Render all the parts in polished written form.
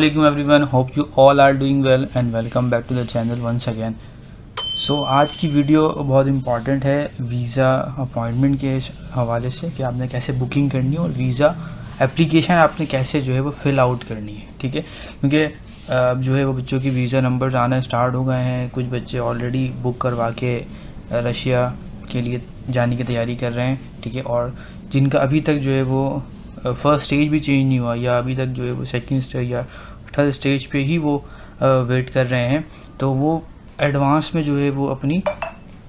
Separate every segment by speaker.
Speaker 1: Assalamualaikum everyone, hope you all are doing well and welcome back to the channel once again. So आज की video बहुत important है visa appointment के हवाले से कि आपने कैसे बुकिंग करनी है और वीज़ा एप्लीकेशन आपने कैसे जो है वो फिल आउट करनी है, ठीक है। क्योंकि अब जो है वो बच्चों की वीज़ा नंबर्स आना स्टार्ट हो गए हैं। कुछ बच्चे ऑलरेडी बुक करवा के रशिया के लिए जाने की तैयारी कर रहे हैं, ठीक है। और जिनका अभी तक जो है वो फर्स्ट स्टेज भी चेंज नहीं हुआ या अभी तक जो है वो सेकंड स्टेज या थर्ड स्टेज पे ही वो वेट कर रहे हैं, तो वो एडवांस में जो है वो अपनी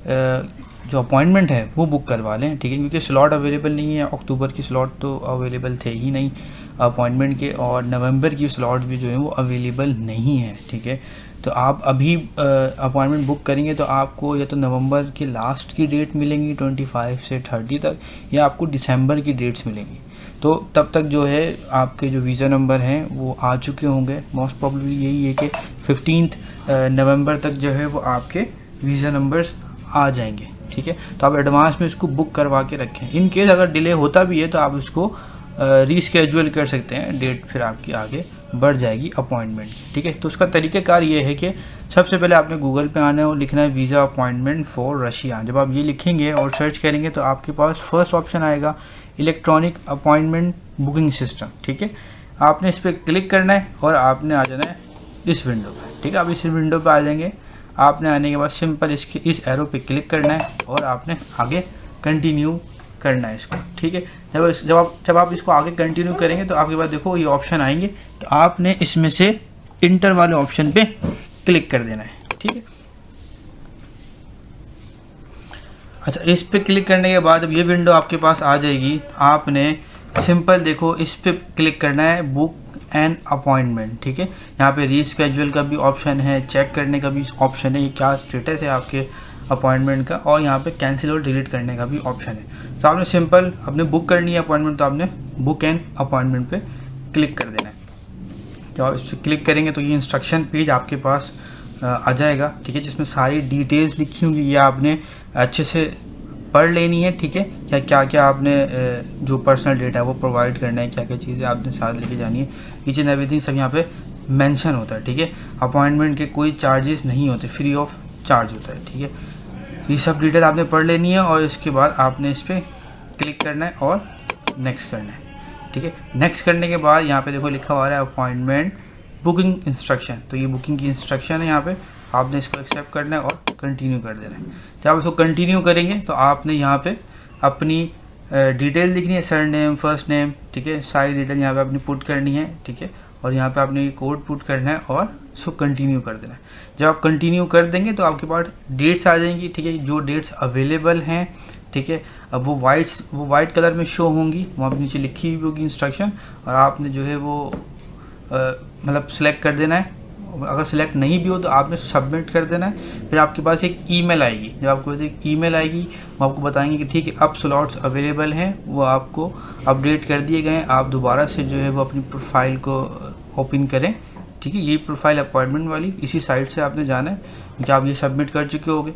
Speaker 1: जो अपॉइंटमेंट है वो बुक करवा लें, ठीक है। क्योंकि स्लॉट अवेलेबल नहीं है, अक्टूबर की स्लॉट तो अवेलेबल थे ही नहीं अपॉइंटमेंट के, और नवंबर की स्लॉट भी जो है वो अवेलेबल नहीं है, ठीक है। तो आप अभी अपॉइंटमेंट बुक करेंगे तो आपको या तो नवंबर के लास्ट की डेट मिलेंगी 25 से 30 तक, या आपको दिसंबर की डेट्स मिलेंगी। तो तब तक जो है आपके जो वीज़ा नंबर हैं वो आ चुके होंगे। मोस्ट प्रॉब्लली यही है कि 15 नवंबर तक जो है वो आपके वीज़ा नंबर्स आ जाएंगे, ठीक है। तो आप एडवांस में इसको बुक करवा के रखें। इन केस अगर डिले होता भी है तो आप उसको रीस्केड्यूल कर सकते हैं, डेट फिर आपकी आगे बढ़ जाएगी अपॉइंटमेंट की, ठीक है। तो उसका तरीक़ाकार ये है कि सबसे पहले आपने गूगल पे आना है और लिखना है वीज़ा अपॉइंटमेंट फॉर रशिया। जब आप ये लिखेंगे और सर्च करेंगे तो आपके पास फर्स्ट ऑप्शन आएगा इलेक्ट्रॉनिक अपॉइंटमेंट बुकिंग सिस्टम, ठीक है। आपने इस पर क्लिक करना है और आपने आ जाना है इस विंडो पे, ठीक है। आप इस विंडो पे आ जाएंगे। आपने आने के बाद सिंपल इस एरो पे क्लिक करना है और आपने आगे कंटिन्यू करना है इसको, ठीक है। जब आप इसको आगे कंटिन्यू करेंगे तो आपके पास देखो ये ऑप्शन आएंगे, तो आपने इसमें से इंटर वाले ऑप्शन पे क्लिक कर देना है, ठीक है। अच्छा, इस पे क्लिक करने के बाद अब ये विंडो आपके पास आ जाएगी। आपने सिंपल देखो इस पे क्लिक करना है बुक एन अपॉइंटमेंट, ठीक है। यहाँ पे रीस्केड्यूल का भी ऑप्शन है, चेक करने का भी ऑप्शन है, ये क्या स्टेटस है आपके अपॉइंटमेंट का, और यहाँ पे कैंसिल और डिलीट करने का भी ऑप्शन है। तो आपने सिंपल अपने बुक करनी है अपॉइंटमेंट, तो आपने बुक एन अपॉइंटमेंट पे क्लिक कर देना है। जब आप इस पर क्लिक करेंगे तो ये इंस्ट्रक्शन पेज आपके पास आ जाएगा, ठीक है, जिसमें सारी डिटेल्स लिखी होंगी। ये आपने अच्छे से पढ़ लेनी है, ठीक है। क्या क्या आपने जो पर्सनल डेटा है वो प्रोवाइड करना है, क्या क्या चीज़ें आपने साथ लेके जानी है, ईच एंड एवरीथिंग सब यहाँ पे मेंशन होता है, ठीक है। अपॉइंटमेंट के कोई चार्जेस नहीं होते, फ्री ऑफ चार्ज होता है, ठीक है। ये सब डिटेल आपने पढ़ लेनी है और इसके बाद आपने इस पर क्लिक करना है और नेक्स्ट करना है, ठीक है। नेक्स्ट करने के बाद यहाँ पे देखो लिखा हुआ है अपॉइंटमेंट बुकिंग इंस्ट्रक्शन। तो ये बुकिंग की इंस्ट्रक्शन है, यहाँ पे आपने इसको एक्सेप्ट करना है और कंटिन्यू कर देना है। जब आप इसको कंटिन्यू करेंगे तो आपने यहाँ पे अपनी डिटेल लिखनी है, सर नेम, फर्स्ट नेम, ठीक है। सारी डिटेल यहाँ पे अपनी पुट करनी है, ठीक है। और यहाँ पे आपने कोड पुट करना है और इसको कंटिन्यू कर देना है। जब आप कंटिन्यू कर देंगे तो आपके पास डेट्स आ जाएंगी, ठीक है। जो डेट्स अवेलेबल हैं, ठीक है, अब वो वाइट कलर में शो होंगी, वहाँ पर नीचे लिखी हुई होगी इंस्ट्रक्शन, और आपने जो है वो मतलब सेलेक्ट कर देना है। अगर सिलेक्ट नहीं भी हो तो आपने सबमिट कर देना है। फिर आपके पास एक ईमेल आएगी। जब आपके पास एक ईमेल आएगी वो आपको बताएंगे कि ठीक है अब स्लॉट्स अवेलेबल हैं, वो आपको अपडेट कर दिए गए हैं। आप दोबारा से जो है वो अपनी प्रोफाइल को ओपन करें, ठीक है। ये प्रोफाइल अपॉइंटमेंट वाली इसी साइट से आपने जाना है, क्योंकि आप ये सबमिट कर चुके होंगे।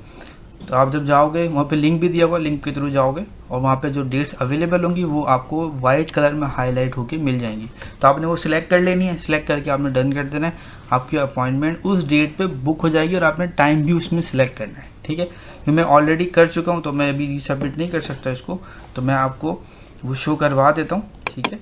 Speaker 1: तो आप जब जाओगे वहाँ पे लिंक भी दिया होगा, लिंक के थ्रू जाओगे और वहाँ पे जो डेट्स अवेलेबल होंगी वो आपको वाइट कलर में हाईलाइट होके मिल जाएंगी। तो आपने वो सिलेक्ट कर लेनी है, सिलेक्ट करके आपने डन कर देना है। आपकी अपॉइंटमेंट उस डेट पे बुक हो जाएगी और आपने टाइम भी उसमें सिलेक्ट करना है, ठीक है। तो मैं ऑलरेडी कर चुका हूँ तो मैं अभी सबमिट नहीं कर सकता इसको, तो मैं आपको वो शो करवा देता हूँ, ठीक है।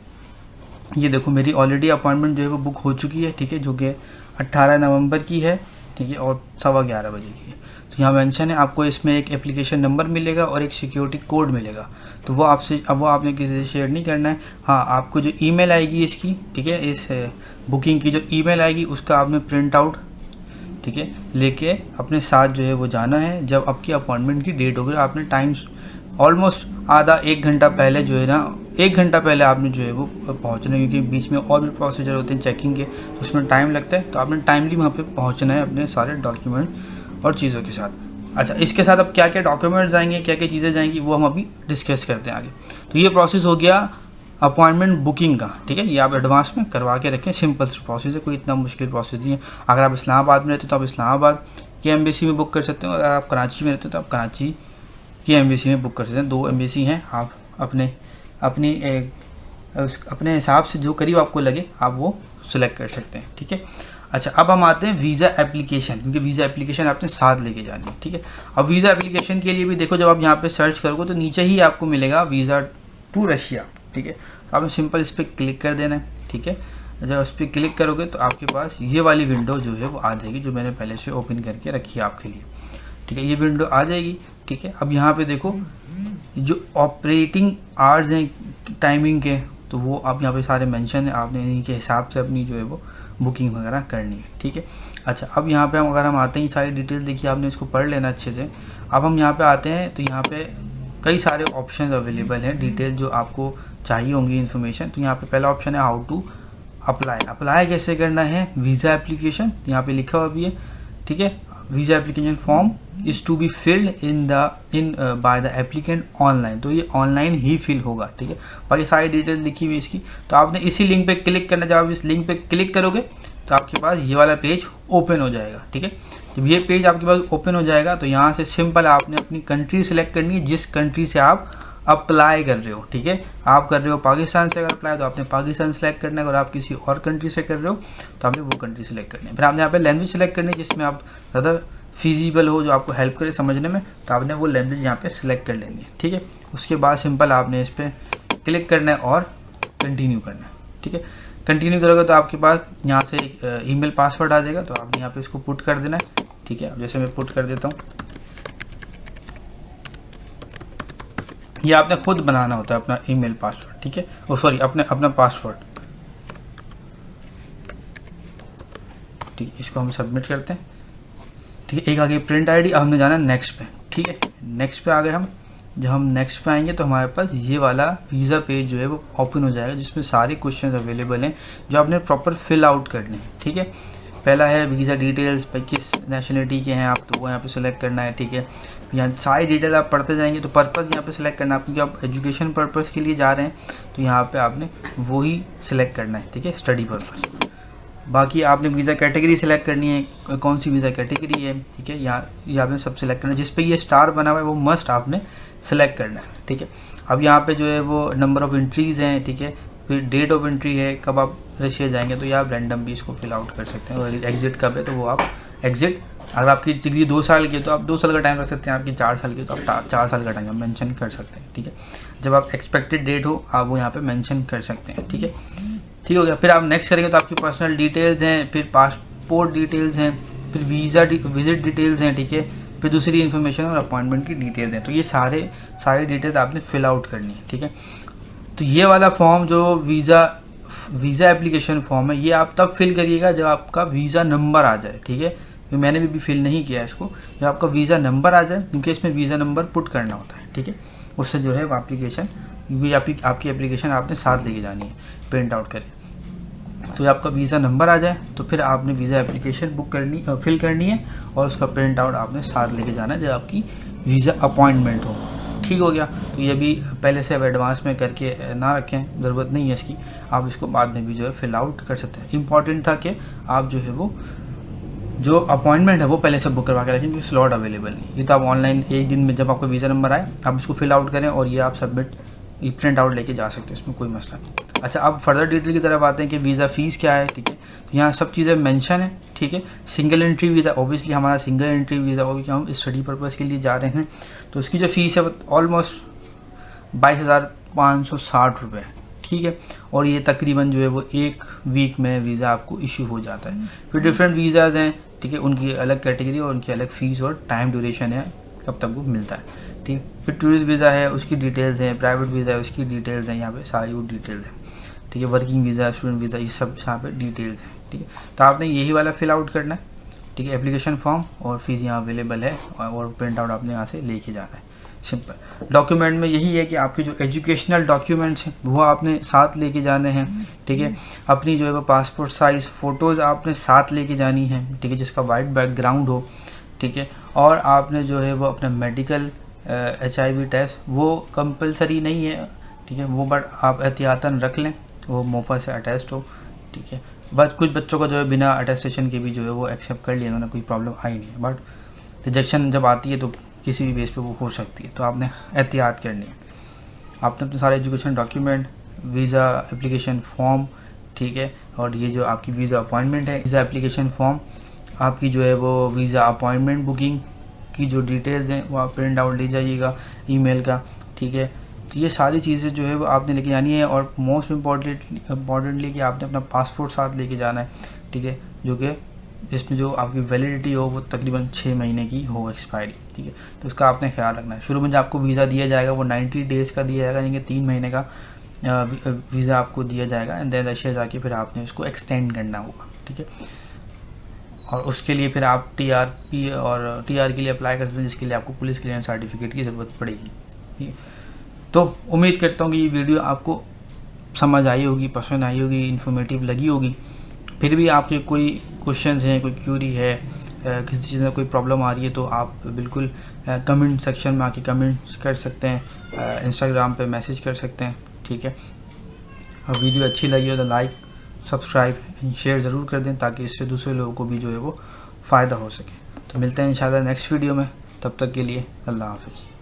Speaker 1: ये देखो मेरी ऑलरेडी अपॉइंटमेंट जो है वो बुक हो चुकी है, ठीक है, जो कि 18 नवंबर की है, ठीक है, और 11:15 बजे की है। तो यहाँ मेंशन है, आपको इसमें एक एप्लीकेशन नंबर मिलेगा और एक सिक्योरिटी कोड मिलेगा। तो वो आपने किसी से शेयर नहीं करना है। हाँ, आपको जो ईमेल आएगी इसकी, ठीक है, इस बुकिंग की जो ईमेल आएगी उसका आपने प्रिंट आउट, ठीक है, लेके अपने साथ जो है वो जाना है। जब आपकी अपॉइंटमेंट की डेट होगी आपने टाइम ऑलमोस्ट आधा 1 घंटा पहले जो है ना, 1 घंटा पहले आपने जो है वो पहुँचना है, क्योंकि बीच में और भी प्रोसीजर होते हैं चेकिंग के, तो उसमें टाइम लगता है। तो आपने टाइमली वहाँ पे पहुँचना है अपने सारे डॉक्यूमेंट और चीज़ों के साथ। अच्छा, इसके साथ अब क्या क्या डॉक्यूमेंट्स आएंगे, क्या क्या चीज़ें जाएंगी, वो हम अभी डिस्कस करते हैं आगे। तो ये प्रोसेस हो गया अपॉइंटमेंट बुकिंग का, ठीक है। ये आप एडवांस में करवा के रखें, सिंपल प्रोसेस है, कोई इतना मुश्किल प्रोसेस नहीं है। अगर आप इस्लामाबाद में रहते हो तो आप इस्लामाबाद की एम्बेसी में बुक कर सकते हो, अगर आप कराची में रहते हो तो आप कराची की एम्बेसी में बुक कर सकते हैं। 2 एम्बेसी हैं, आप अपने हिसाब से जो करीब आपको लगे आप वो सिलेक्ट कर सकते हैं, ठीक है। अच्छा, अब हम आते हैं वीज़ा एप्लीकेशन, क्योंकि वीज़ा एप्लीकेशन आपने साथ लेके जानी है, ठीक है। अब वीज़ा एप्लीकेशन के लिए भी देखो, जब आप यहाँ पे सर्च करोगे तो नीचे ही आपको मिलेगा वीज़ा टू रशिया, ठीक है। तो आपने सिंपल इस पर क्लिक कर देना है, ठीक है। जब उस पर क्लिक करोगे तो आपके पास ये वाली विंडो जो है वो आ जाएगी, जो मैंने पहले से ओपन करके रखी है आपके लिए, ठीक है। ये विंडो आ जाएगी, ठीक है। अब यहाँ पे देखो जो ऑपरेटिंग आवर्स हैं टाइमिंग के, तो वो आप यहाँ पे सारे मेंशन है, आपने इन्हीं के हिसाब से अपनी जो है वो बुकिंग वगैरह करनी है, ठीक है। अच्छा, अब यहाँ पे अगर हम आते हैं, सारी डिटेल देखिए, आपने इसको पढ़ लेना अच्छे से। अब हम यहाँ पे आते हैं तो यहाँ पे कई सारे ऑप्शन अवेलेबल हैं, डिटेल जो आपको चाहिए होंगी इन्फॉर्मेशन। तो यहाँ पे पहला ऑप्शन है हाउ टू अप्लाई कैसे करना है वीज़ा एप्लीकेशन, यहाँ पे लिखा हुआ भी है, ठीक है। Visa application form is to be filled in by the applicant online, तो ये ऑनलाइन ही फिल होगा, ठीक है। बाकी सारी डिटेल लिखी हुई इसकी, तो आपने इसी लिंक पे क्लिक करना। जब आप इस लिंक पे क्लिक करोगे तो आपके पास ये वाला पेज ओपन हो जाएगा, ठीक है। जब ये पेज आपके पास ओपन हो जाएगा तो यहाँ से सिंपल आपने अपनी कंट्री सेलेक्ट करनी है, जिस कंट्री से आप अप्लाई कर रहे हो, ठीक है। आप कर रहे हो पाकिस्तान से अगर अप्लाई तो आपने पाकिस्तान सेलेक्ट करना है, अगर आप किसी और कंट्री से कर रहे हो तो आपने वो कंट्री सेलेक्ट करनी है। फिर आपने यहाँ पे लैंग्वेज सेलेक्ट करनी है जिसमें आप ज़्यादा फिजिबल हो, जो आपको हेल्प करे समझने में, तो आपने वो लैंग्वेज यहाँ पे सिलेक्ट कर लेनी है, ठीक है। उसके बाद सिंपल आपने इस पर क्लिक करना है और कंटिन्यू करना है, ठीक है। कंटिन्यू करोगे तो आपके पास यहाँ से एक ईमेल पासवर्ड आ जाएगा, तो आपने यहाँ पे इसको पुट कर देना है, ठीक है। जैसे मैं पुट कर देता हूँ, ये आपने खुद बनाना होता है अपना ईमेल पासवर्ड, ठीक है। ओ सॉरी, अपना पासवर्ड, ठीक है। इसको हम सबमिट करते हैं, ठीक है। एक आगे प्रिंट आईडी, अब हमने जाना नेक्स्ट पे, ठीक है। नेक्स्ट पे आ गए हम। जब हम नेक्स्ट पे आएंगे तो हमारे पास ये वाला वीज़ा पेज जो है वो ओपन हो जाएगा, जिसमें सारे क्वेश्चन अवेलेबल हैं जो आपने प्रॉपर फिल आउट करने हैं, ठीक है। पहला है वीज़ा डिटेल्स, भाई किस नेशनलिटी के हैं आप, तो वो यहाँ पे सिलेक्ट करना है, ठीक है। यहाँ सारी डिटेल आप पढ़ते जाएंगे, तो पर्पज़ यहाँ पे सिलेक्ट करना है, क्योंकि आप एजुकेशन पर्पज़ के लिए जा रहे हैं तो यहाँ पे आपने वही सिलेक्ट करना है, ठीक है, स्टडी पर्पज़। बाकी आपने वीज़ा कैटेगरी सिलेक्ट करनी है, कौन सी वीज़ा कैटेगरी है, ठीक है। यहाँ ये आपने सब सिलेक्ट करना है, जिस पे ये स्टार बना हुआ है वो मस्ट आपने सेलेक्ट करना है, ठीक है। अब यहाँ पे जो है वो नंबर ऑफ़ एंट्रीज़ हैं, ठीक है। फिर डेट ऑफ एंट्री है, कब आप रशिया जाएंगे, तो ये आप रैंडम भी इसको फिल आउट कर सकते हैं। और एग्ज़िट कब है, तो वो आप एग्ज़िट, अगर आपकी डिग्री 2 साल की है तो आप 2 साल का टाइम रख सकते हैं, आपकी 4 साल की तो आप 4 साल का टाइम मेंशन कर सकते हैं, ठीक है। जब आप एक्सपेक्टेड डेट हो आप वो यहाँ पे मेंशन कर सकते हैं, ठीक है। ठीक हो गया। फिर आप नेक्स्ट करेंगे तो आपकी पर्सनल डिटेल्स हैं, फिर पासपोर्ट डिटेल्स हैं, फिर वीज़ा विजिट डिटेल्स हैं, ठीक है। फिर दूसरी इन्फॉर्मेशन और अपॉइंटमेंट की डिटेल्स हैं, तो ये सारे डिटेल्स आपने फिल आउट करनी है, ठीक है। तो ये वाला फॉर्म जो वीज़ा एप्लीकेशन फॉर्म है, ये आप तब फिल करिएगा जब आपका वीज़ा नंबर आ जाए, ठीक है। तो मैंने भी फिल नहीं किया इसको, जब आपका वीज़ा नंबर आ जाए, क्योंकि इसमें वीज़ा नंबर पुट करना होता है, ठीक है। उससे जो है वो एप्लीकेशन, क्योंकि आपकी एप्लीकेशन आपने साथ लेके जानी है प्रिंट आउट करें, तो आपका वीज़ा नंबर आ जाए तो फिर आपने वीज़ा एप्लीकेशन फिल करनी है और उसका प्रिंट आउट आपने साथ लेके जाना है जब आपकी वीज़ा अपॉइंटमेंट हो, ठीक हो गया। तो ये भी पहले से अब एडवांस में करके ना रखें, ज़रूरत नहीं है इसकी, आप इसको बाद में भी जो है फिल आउट कर सकते हैं। इम्पॉर्टेंट था कि आप जो है वो जो अपॉइंटमेंट है वो पहले से बुक करवा के रखें, क्योंकि स्लॉट अवेलेबल नहीं। ये तो आप ऑनलाइन एक दिन में जब आपको वीज़ा नंबर आए आप इसको फिल आउट करें और ये आप सबमिट प्रिंट आउट लेके जा सकते हैं, इसमें कोई मसला नहीं। अच्छा, अब फर्दर डिटेल की तरफ आते हैं कि वीज़ा फ़ीस क्या है, ठीक है। तो यहाँ सब चीज़ें मेंशन है, ठीक है। सिंगल एंट्री वीज़ा, ओबियसली हमारा सिंगल एंट्री वीज़ा होगी, हम स्टडी पर्पज़ के लिए जा रहे हैं, तो उसकी जो फ़ीस है वो ऑलमोस्ट 22,560 रुपये, ठीक है। और ये तकरीबन जो है वो 1 वीक में वीज़ा आपको इशू हो जाता है। फिर डिफरेंट वीज़ाज़ हैं, ठीक है, उनकी अलग कैटेगरी और उनकी अलग फ़ीस और टाइम ड्यूरेशन है, कब तक वो मिलता है, ठीक। फिर टूरिस्ट वीज़ा है, उसकी डिटेल्स हैं, प्राइवेट वीज़ा है, उसकी डिटेल्स हैं, यहाँ पे सारी वो डिटेल्स हैं, ठीक है। वर्किंग वीज़ा, स्टूडेंट वीज़ा, ये सब यहाँ पे डिटेल्स हैं, ठीक है। तो आपने यही वाला फिल आउट करना है, ठीक है, एप्लीकेशन फॉर्म, और फीस यहाँ अवेलेबल है और प्रिंट आउट आपने यहाँ से लेके जाना है, सिंपल। डॉक्यूमेंट में यही है कि आपके जो एजुकेशनल डॉक्यूमेंट्स हैं वो आपने साथ लेके जाने हैं, ठीक है। अपनी जो है वो पासपोर्ट साइज़ फ़ोटोज़ आपने साथ लेके जानी है, ठीक है, जिसका वाइट बैकग्राउंड हो, ठीक है। और आपने जो है वो अपना मेडिकल HIV टेस्ट, वो कंपलसरी नहीं है, ठीक है, वो बट आप एहतियातन रख लें, वो मोफा से अटेस्ट हो, ठीक है। बस कुछ बच्चों को जो है बिना अटेस्टेशन के भी जो है वो एक्सेप्ट कर लिया, उन्होंने कोई प्रॉब्लम आई नहीं है, बट रिजेक्शन जब आती है तो किसी भी बेस पे वो हो सकती है, तो आपने एहतियात करनी है। आपने अपने सारे education document, visa application form, ठीक है। और ये जो आपकी वीज़ा अपॉइंटमेंट है, वीज़ा एप्लीकेशन फॉर्म, आपकी जो है वो वीज़ा अपॉइंटमेंट बुकिंग की जो डिटेल्स हैं वो आप प्रिंट आउट ले जाइएगा ईमेल का, ठीक है। तो ये सारी चीज़ें जो है वो आपने लेके जानी है, और मोस्ट इम्पॉर्टेंटली कि आपने अपना पासपोर्ट साथ लेके जाना है, ठीक है, जो कि इसमें जो आपकी वैलिडिटी हो वो तकरीबन 6 महीने की हो एक्सपायरी, ठीक है। तो उसका आपने ख्याल रखना है। शुरू में जो आपको वीज़ा दिया जाएगा वो 90 डेज़ का दिया जाएगा, यानी कि 3 महीने का वीज़ा आपको दिया जाएगा, एंड देन रशिया जाके फिर आपने उसको एक्सटेंड करना होगा, ठीक है। और उसके लिए फिर आप TRP और TR के लिए अप्लाई कर सकते हैं, जिसके लिए आपको पुलिस क्लियरेंस सर्टिफिकेट की ज़रूरत पड़ेगी, ठीक है। तो उम्मीद करता हूँ कि ये वीडियो आपको समझ आई होगी, पसंद आई होगी, इन्फॉर्मेटिव लगी होगी। फिर भी आपके कोई क्वेश्चंस हैं, कोई क्यूरी है, किसी चीज़ में कोई प्रॉब्लम आ रही है, तो आप बिल्कुल कमेंट सेक्शन में आके कमेंट्स कर सकते हैं, इंस्टाग्राम पे मैसेज कर सकते हैं, ठीक है। और वीडियो अच्छी लगी हो तो लाइक, सब्सक्राइब एंड शेयर ज़रूर कर दें, ताकि इससे दूसरे लोगों को भी जो है वो फ़ायदा हो सके। तो मिलते हैं इंशाल्लाह नेक्स्ट वीडियो में, तब तक के लिए अल्लाह हाफ़िज़।